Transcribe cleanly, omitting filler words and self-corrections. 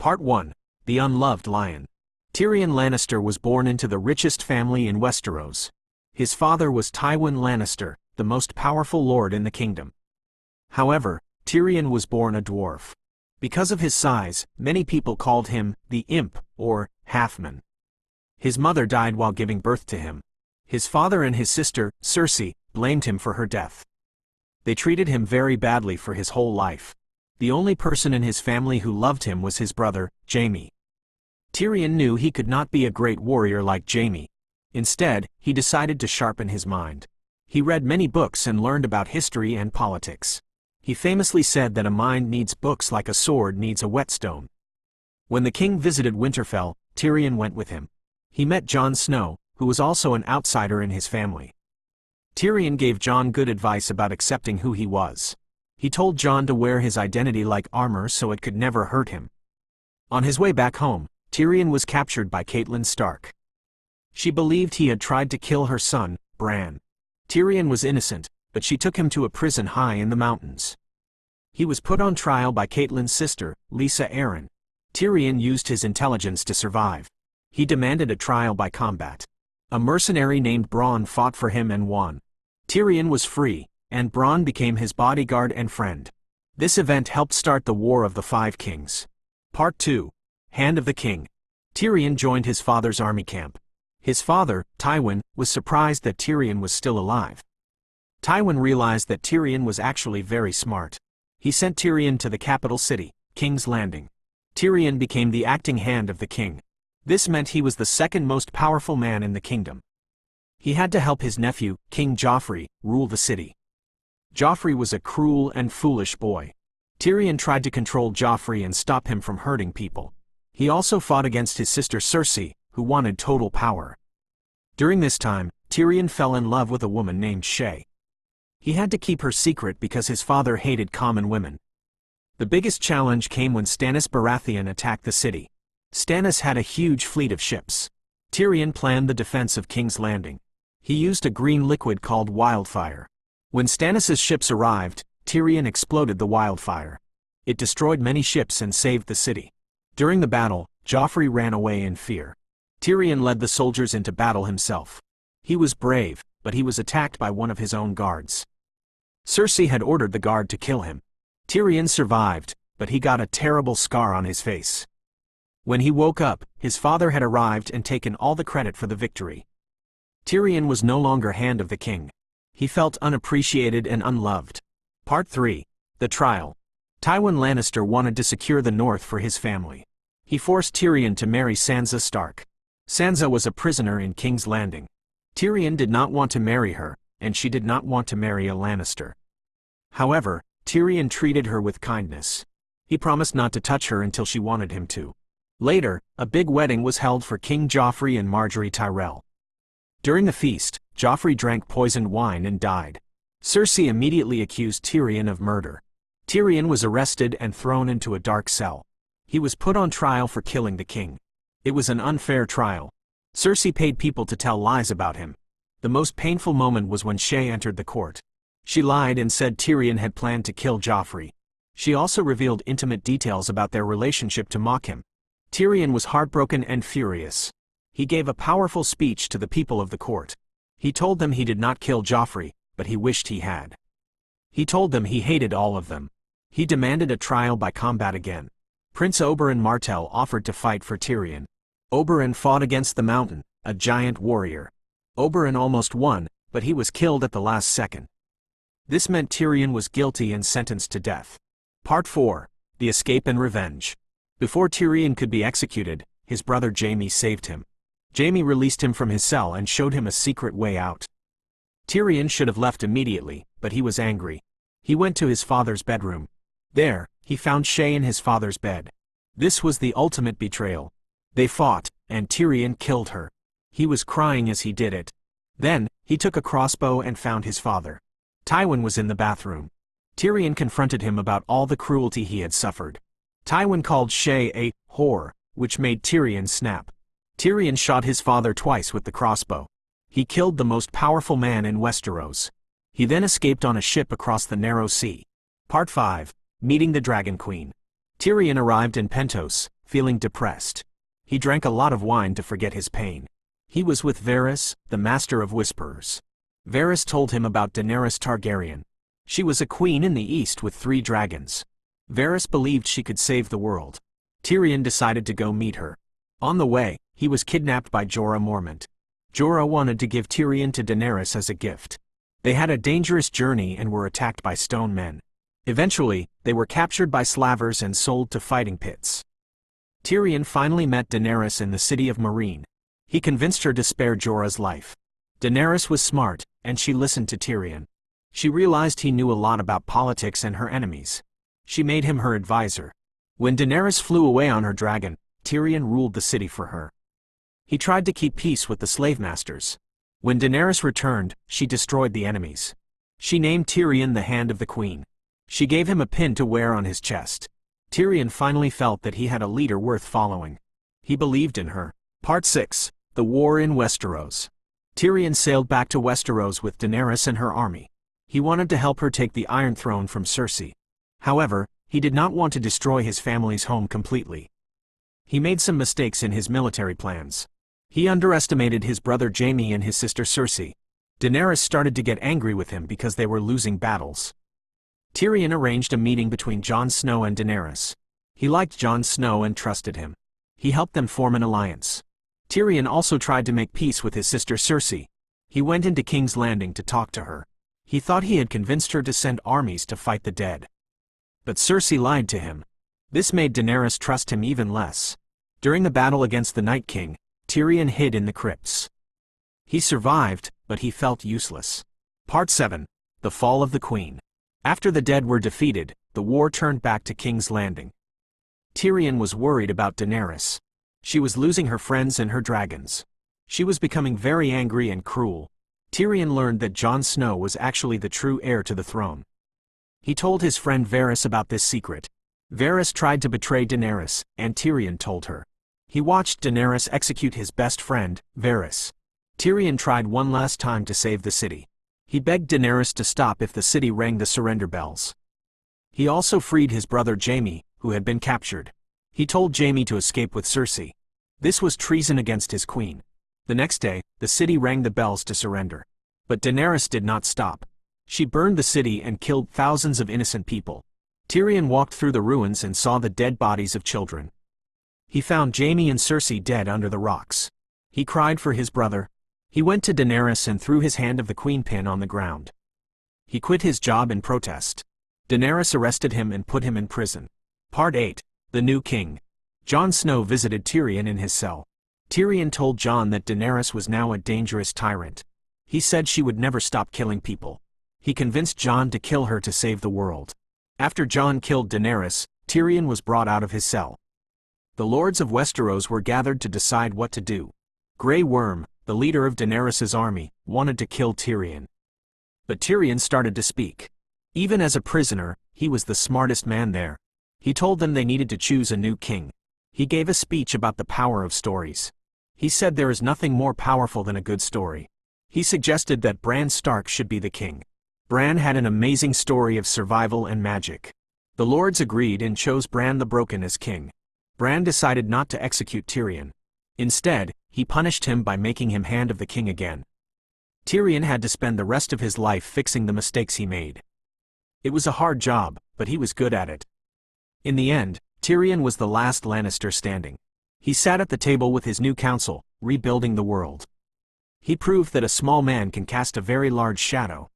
Part 1. The Unloved Lion. Tyrion Lannister was born into the richest family in Westeros. His father was Tywin Lannister, the most powerful lord in the kingdom. However, Tyrion was born a dwarf. Because of his size, many people called him the Imp, or Halfman. His mother died while giving birth to him. His father and his sister, Cersei, blamed him for her death. They treated him very badly for his whole life. The only person in his family who loved him was his brother, Jaime. Tyrion knew he could not be a great warrior like Jaime. Instead, he decided to sharpen his mind. He read many books and learned about history and politics. He famously said that a mind needs books like a sword needs a whetstone. When the king visited Winterfell, Tyrion went with him. He met Jon Snow, who was also an outsider in his family. Tyrion gave Jon good advice about accepting who he was. He told Jon to wear his identity like armor so it could never hurt him. On his way back home, Tyrion was captured by Catelyn Stark. She believed he had tried to kill her son, Bran. Tyrion was innocent, but she took him to a prison high in the mountains. He was put on trial by Catelyn's sister, Lysa Arryn. Tyrion used his intelligence to survive. He demanded a trial by combat. A mercenary named Bronn fought for him and won. Tyrion was free, and Bronn became his bodyguard and friend. This event helped start the War of the Five Kings. Part 2. Hand of the King. Tyrion joined his father's army camp. His father, Tywin, was surprised that Tyrion was still alive. Tywin realized that Tyrion was actually very smart. He sent Tyrion to the capital city, King's Landing. Tyrion became the acting hand of the king. This meant he was the second most powerful man in the kingdom. He had to help his nephew, King Joffrey, rule the city. Joffrey was a cruel and foolish boy. Tyrion tried to control Joffrey and stop him from hurting people. He also fought against his sister Cersei, who wanted total power. During this time, Tyrion fell in love with a woman named Shae. He had to keep her secret because his father hated common women. The biggest challenge came when Stannis Baratheon attacked the city. Stannis had a huge fleet of ships. Tyrion planned the defense of King's Landing. He used a green liquid called wildfire. When Stannis' ships arrived, Tyrion exploded the wildfire. It destroyed many ships and saved the city. During the battle, Joffrey ran away in fear. Tyrion led the soldiers into battle himself. He was brave, but he was attacked by one of his own guards. Cersei had ordered the guard to kill him. Tyrion survived, but he got a terrible scar on his face. When he woke up, his father had arrived and taken all the credit for the victory. Tyrion was no longer hand of the king. He felt unappreciated and unloved. Part 3. The Trial. Tywin Lannister wanted to secure the North for his family. He forced Tyrion to marry Sansa Stark. Sansa was a prisoner in King's Landing. Tyrion did not want to marry her, and she did not want to marry a Lannister. However, Tyrion treated her with kindness. He promised not to touch her until she wanted him to. Later, a big wedding was held for King Joffrey and Margaery Tyrell. During the feast, Joffrey drank poisoned wine and died. Cersei immediately accused Tyrion of murder. Tyrion was arrested and thrown into a dark cell. He was put on trial for killing the king. It was an unfair trial. Cersei paid people to tell lies about him. The most painful moment was when Shae entered the court. She lied and said Tyrion had planned to kill Joffrey. She also revealed intimate details about their relationship to mock him. Tyrion was heartbroken and furious. He gave a powerful speech to the people of the court. He told them he did not kill Joffrey, but he wished he had. He told them he hated all of them. He demanded a trial by combat again. Prince Oberyn Martell offered to fight for Tyrion. Oberyn fought against the Mountain, a giant warrior. Oberyn almost won, but he was killed at the last second. This meant Tyrion was guilty and sentenced to death. Part 4. The Escape and Revenge. Before Tyrion could be executed, his brother Jaime saved him. Jaime released him from his cell and showed him a secret way out. Tyrion should have left immediately, but he was angry. He went to his father's bedroom. There, he found Shae in his father's bed. This was the ultimate betrayal. They fought, and Tyrion killed her. He was crying as he did it. Then, he took a crossbow and found his father. Tywin was in the bathroom. Tyrion confronted him about all the cruelty he had suffered. Tywin called Shae a whore, which made Tyrion snap. Tyrion shot his father twice with the crossbow. He killed the most powerful man in Westeros. He then escaped on a ship across the narrow sea. Part 5. Meeting the Dragon Queen. Tyrion arrived in Pentos, feeling depressed. He drank a lot of wine to forget his pain. He was with Varys, the master of whisperers. Varys told him about Daenerys Targaryen. She was a queen in the east with 3 dragons. Varys believed she could save the world. Tyrion decided to go meet her. On the way, he was kidnapped by Jorah Mormont. Jorah wanted to give Tyrion to Daenerys as a gift. They had a dangerous journey and were attacked by stone men. Eventually, they were captured by slavers and sold to fighting pits. Tyrion finally met Daenerys in the city of Meereen. He convinced her to spare Jorah's life. Daenerys was smart, and she listened to Tyrion. She realized he knew a lot about politics and her enemies. She made him her advisor. When Daenerys flew away on her dragon, Tyrion ruled the city for her. He tried to keep peace with the slave masters. When Daenerys returned, she destroyed the enemies. She named Tyrion the Hand of the Queen. She gave him a pin to wear on his chest. Tyrion finally felt that he had a leader worth following. He believed in her. Part 6. The War in Westeros. Tyrion sailed back to Westeros with Daenerys and her army. He wanted to help her take the Iron Throne from Cersei. However, he did not want to destroy his family's home completely. He made some mistakes in his military plans. He underestimated his brother Jaime and his sister Cersei. Daenerys started to get angry with him because they were losing battles. Tyrion arranged a meeting between Jon Snow and Daenerys. He liked Jon Snow and trusted him. He helped them form an alliance. Tyrion also tried to make peace with his sister Cersei. He went into King's Landing to talk to her. He thought he had convinced her to send armies to fight the dead. But Cersei lied to him. This made Daenerys trust him even less. During the battle against the Night King, Tyrion hid in the crypts. He survived, but he felt useless. Part 7. The Fall of the Queen. After the dead were defeated, the war turned back to King's Landing. Tyrion was worried about Daenerys. She was losing her friends and her dragons. She was becoming very angry and cruel. Tyrion learned that Jon Snow was actually the true heir to the throne. He told his friend Varys about this secret. Varys tried to betray Daenerys, and Tyrion told her. He watched Daenerys execute his best friend, Varys. Tyrion tried one last time to save the city. He begged Daenerys to stop if the city rang the surrender bells. He also freed his brother Jaime, who had been captured. He told Jaime to escape with Cersei. This was treason against his queen. The next day, the city rang the bells to surrender. But Daenerys did not stop. She burned the city and killed thousands of innocent people. Tyrion walked through the ruins and saw the dead bodies of children. He found Jaime and Cersei dead under the rocks. He cried for his brother. He went to Daenerys and threw his Hand of the Queen pin on the ground. He quit his job in protest. Daenerys arrested him and put him in prison. Part 8. The New King. Jon Snow visited Tyrion in his cell. Tyrion told Jon that Daenerys was now a dangerous tyrant. He said she would never stop killing people. He convinced Jon to kill her to save the world. After Jon killed Daenerys, Tyrion was brought out of his cell. The lords of Westeros were gathered to decide what to do. Grey Worm, the leader of Daenerys' army, wanted to kill Tyrion. But Tyrion started to speak. Even as a prisoner, he was the smartest man there. He told them they needed to choose a new king. He gave a speech about the power of stories. He said there is nothing more powerful than a good story. He suggested that Bran Stark should be the king. Bran had an amazing story of survival and magic. The lords agreed and chose Bran the Broken as king. Bran decided not to execute Tyrion. Instead, he punished him by making him Hand of the King again. Tyrion had to spend the rest of his life fixing the mistakes he made. It was a hard job, but he was good at it. In the end, Tyrion was the last Lannister standing. He sat at the table with his new council, rebuilding the world. He proved that a small man can cast a very large shadow.